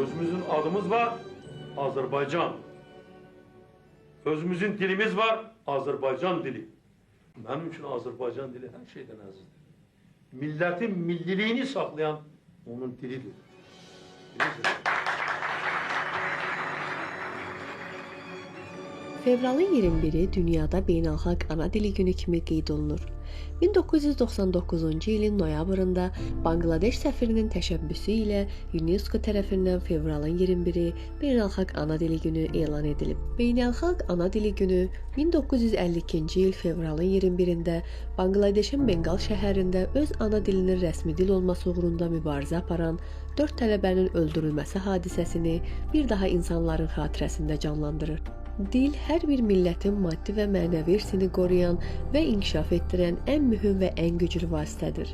Özümüzün adımız var, Azerbaycan. Özümüzün dilimiz var, Azerbaycan dili. Benim için Azerbaycan dili her şeyden azizdir. Milletin milliliğini saklayan onun dilidir. Fevralın 21-i dünyada beynəlxalq ana dili günü kimi qeyd olunur. 1999-cu ilin noyabrında Bangladeş səfirinin təşəbbüsü ilə UNESCO tərəfindən fevralın 21-i beynəlxalq ana dili günü elan edilib. Beynəlxalq ana dili günü 1952-ci il fevralın 21-də Bangladeşin Bengal şəhərində öz ana dilinin rəsmi dil olması uğrunda mübarizə aparan 4 tələbənin öldürülməsi hadisəsini bir daha insanların xatirəsində canlandırır. Dil hər bir millətin maddi və mənəvi irsini qoruyan və inkişaf etdirən ən mühüm və ən güclü vasitədir.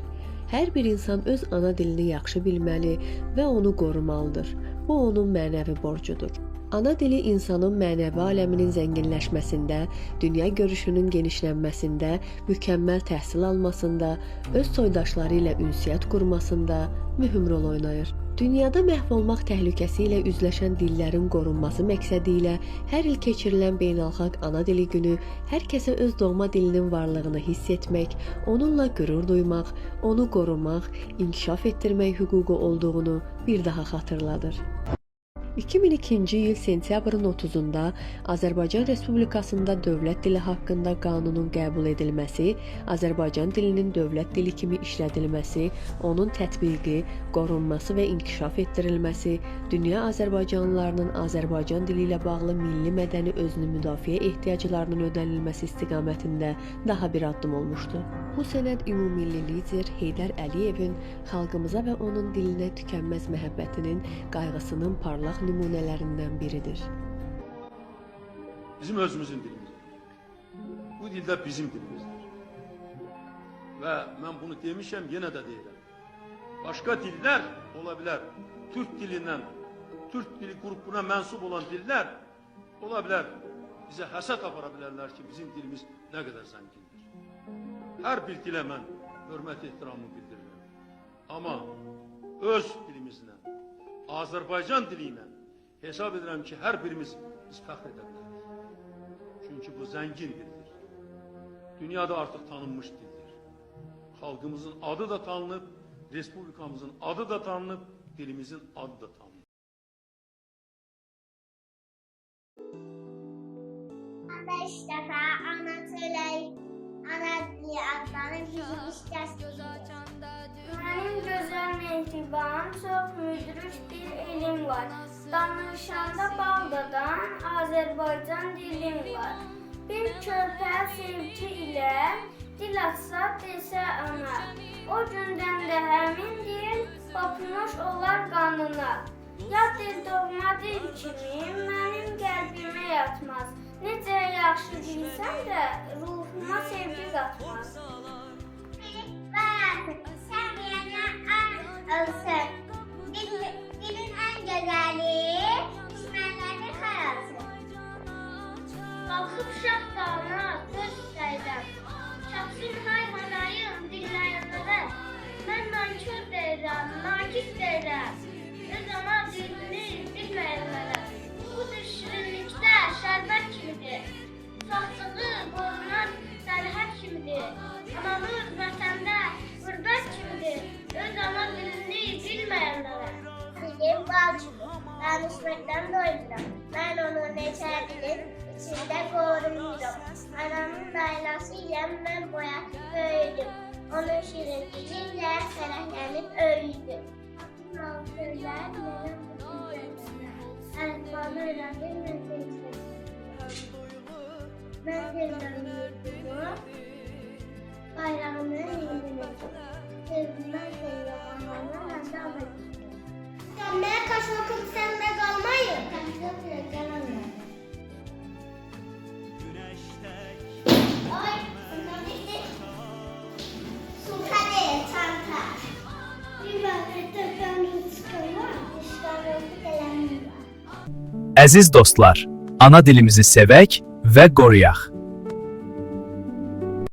Hər bir insan öz ana dilini yaxşı bilməli və onu qorumalıdır. Bu onun mənəvi borcudur. Ana dili insanın mənəvi aləminin zənginləşməsində, dünya görüşünün genişlənməsində, mükəmməl təhsil almasında, öz soydaşları ilə ünsiyyət qurmasında mühüm rol oynayır. Dünyada məhv olmaq təhlükəsi ilə üzləşən dillərin qorunması məqsədi ilə hər il keçirilən beynəlxalq ana dili günü hər kəsə öz doğma dilinin varlığını hiss etmək, onunla qürur duymaq, onu qorumaq, inkişaf etdirmək hüququ olduğunu bir daha xatırladır. 2002-ci il sentyabrın 30-da Azərbaycan Respublikasında dövlət dili haqqında qanunun qəbul edilməsi, Azərbaycan dilinin dövlət dili kimi işlədilməsi, onun tətbiqi, qorunması və inkişaf etdirilməsi, dünya azərbaycanlılarının Azərbaycan dili ilə bağlı milli mədəni özünü müdafiə ehtiyaclarının ödənilməsi istiqamətində daha bir addım olmuşdu. Bu sənəd ümumilli lider Heydər Əliyevin xalqımıza və onun dilinə tükənməz məhəbbətinin, qayğısının parlaq nümunələrindən biridir. Bizim özümüzün dilimizdir. Bu dildə bizim dilimizdir. Və mən bunu demişəm, yenə də deyirəm. Başqa dillər ola bilər. Türk dilindən, Türk dili qrupuna mənsub olan dillər ola bilər. Bizə həsəd apara bilərlər ki, bizim dilimiz nə qədər zəngindir. Hər bir dilə mən hörmət ehtiramımı bildirirəm. Amma öz dilimizlə, Azərbaycan dili ilə hesab edirəm ki, hər birimiz biz fəxr edə bilərik. Çünki bu zəngin dildir. Dünyada artıq tanınmış dildir. Xalqımızın adı da tanınıb, Respublikamızın adı da tanınıb, dilimizin adı da tanınıb. 5 dəfə ana söyləyin, ana dili adlanır bizim işləşdir. Mənim gözəl mehriban, çox müdrik bir elim var. Danışanda baldadan Azərbaycan dilim var. Bir körpə sevgi ilə dil açsa desə ana. O gündən də həmin dil qopmuş olar qanına. Yad dil doğma dil kimi mənim qəlbimə yatmaz. Necə yaxşı bilsən də ruhuma sevgi qatmaz. Sən deyənə an ölsün. Dilin ən gözəli, düşmənlərin xayası. Qalxıb şah dağına söz istəyirəm. Çapsın hayvanayım dillərində. Mən nankör deyirəm, nakis deyirəm. Öz ana dilini bilməyənlərə. Bu şirinlikdə şərbət kimidir. Saflığı qorunan sərhəd kimidir. Anamız vətəndə qürbət kimidir. Öz ana dilini bilməyənlərə. Dilim bal kimi, danışmaqdan doymuram. Mən onu neçə dilim içində qorumuram. Anamın laylası ilə mən böyüdüm. Onun şirin dilinlə fərəhlənib öyüdüm. Altın sözlər mənim bütün sözlər. Əlifbanı öyrəndim, mən seçdim. Mən dillərim yurdumu, bayrağını yeniləcəm. Sevmən seyrəm anamı, mən də alacağım. Mənə kaç vakit səndə qalmayın. Kaçda gələnlər. Ay, sultan bitti. Sultan değil, çanta. Bir vakitdə qanun çıxırlar, işğalın gələnlər var. Əziz dostlar, ana dilimizi sevək və qoruyaq.